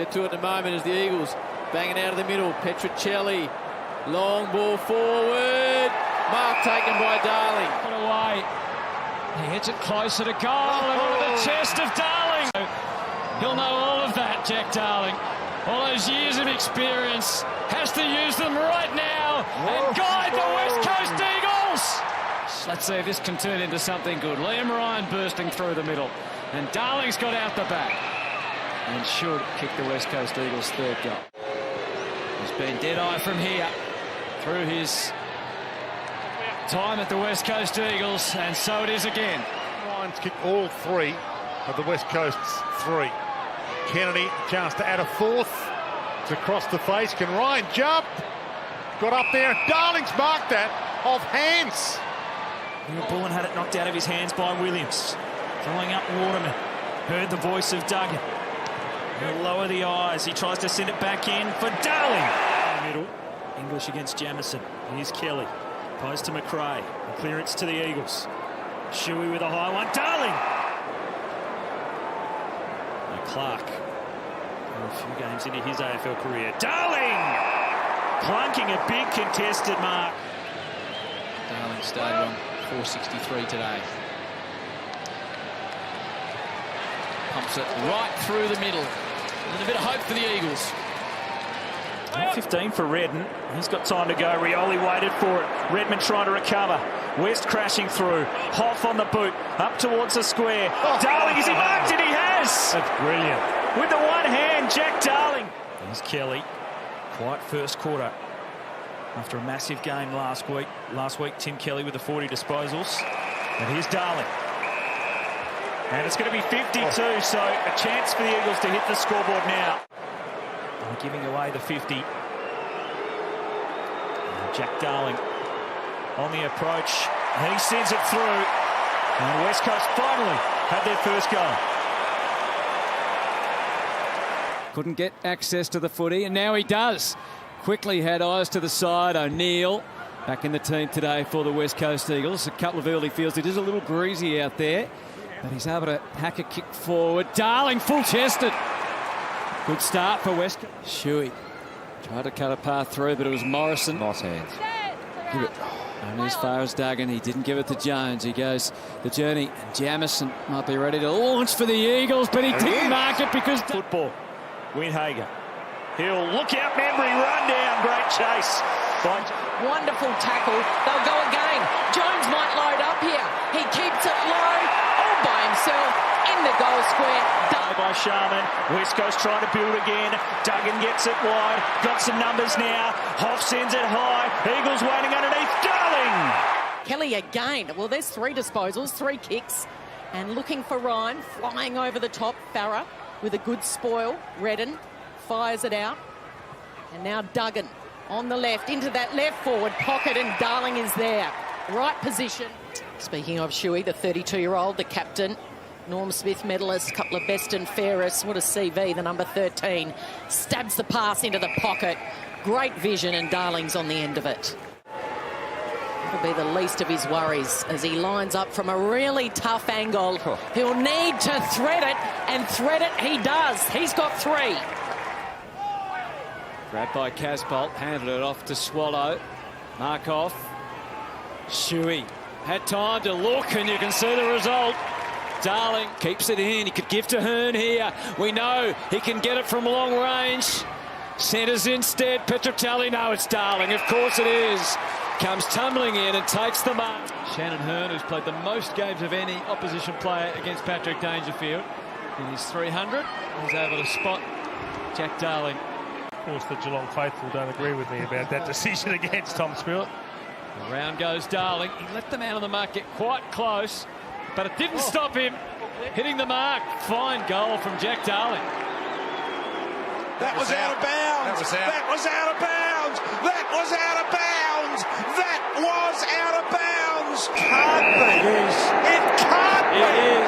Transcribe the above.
Get to it in a moment as the Eagles banging out of the middle. Petrocelli, long ball forward. Mark taken by Darling. Put away. He hits it closer to goal and onto the chest of Darling. He'll know all of that, Jack Darling. All those years of experience. Has to use them right now and guide the West Coast Eagles. Let's see if this can turn into something good. Liam Ryan bursting through the middle. And Darling's got out the back. And should kick the West Coast Eagles' third goal. He's been dead-eye from here through his time at the West Coast Eagles, and so it is again. Ryan's kicked all three of the West Coast's three. Kennedy, chance to add a fourth. It's across the face. Can Ryan jump? Got up there. Darling's marked that off hands. Bullen had it knocked out of his hands by Williams. Throwing up Waterman. Heard the voice of Duggan. He'll lower the eyes. He tries to send it back in for Darling. In the middle. English against Jamison. Here's Kelly. Post to McRae. A clearance to the Eagles. Shuey with a high one. Darling. Now Clark. A few games into his AFL career. Darling! Plunking a big contested mark. Darling stayed on 463 today. Pumps it right through the middle. And a bit of hope for the Eagles. 15 for Redden. He's got time to go. Rioli waited for it. Redmond trying to recover. West crashing through. Hoff on the boot. Up towards the square. Darling, is he marked it? He has! That's brilliant. With the one hand, Jack Darling. There's Kelly. Quiet first quarter. After a massive game last week, Tim Kelly with the 40 disposals. And here's Darling. And it's going to be 52, so a chance for the Eagles to hit the scoreboard now. They're giving away the 50. And Jack Darling on the approach. And he sends it through. And West Coast finally had their first goal. Couldn't get access to the footy, and now he does. Quickly had eyes to the side. O'Neill back in the team today for the West Coast Eagles. A couple of early fields. It is a little greasy out there, but he's able to hack a kick forward. Darling full-chested. Good start for West Coast. Shuey tried to cut a path through, but it was Morrison. Nice hands. Give it. And as far as Duggan, he didn't give it to Jones. He goes the journey. And Jamison might be ready to launch for the Eagles, but he didn't mark it because... Football. Windhager. He'll look out, Membry, run down. Great chase. Wonderful tackle. They'll go again. Jones might load up here. He keeps it low, all by himself, in the goal square. By Sharman. West Coast trying to build again. Duggan gets it wide. Got some numbers now. Hoff sends it high. Eagles waiting underneath. Darling! Kelly again. Well, there's 3 disposals, 3 kicks. And looking for Ryan, flying over the top. Farah with a good spoil. Redden fires it out. And now Duggan on the left, into that left forward pocket, and Darling is there. Right position. Speaking of Shuey, the 32-year-old, the captain, Norm Smith medalist, couple of best and fairest. What a CV, the number 13. Stabs the pass into the pocket. Great vision, and Darling's on the end of it. That'll be the least of his worries as he lines up from a really tough angle. He'll need to thread it, and thread it he does. He's got 3. Grabbed by Casbolt, handed it off to Swallow. Markov. Shuey had time to look, and you can see the result. Darling keeps it in. He could give to Hearn here. We know he can get it from long range. Centres instead. Petrocelli. No, it's Darling. Of course it is. Comes tumbling in and takes the mark. Shannon Hearn, who's played the most games of any opposition player against Patrick Dangerfield in his 300, is able to spot Jack Darling. Of course, the Geelong faithful don't agree with me about that decision against Tom Stewart. Around goes Darling. He let the man on the mark get quite close, but it didn't stop him hitting the mark. Fine goal from Jack Darling. That was out of bounds. That was out of bounds. That was out of bounds. That was out of bounds. Can't be. It can't be.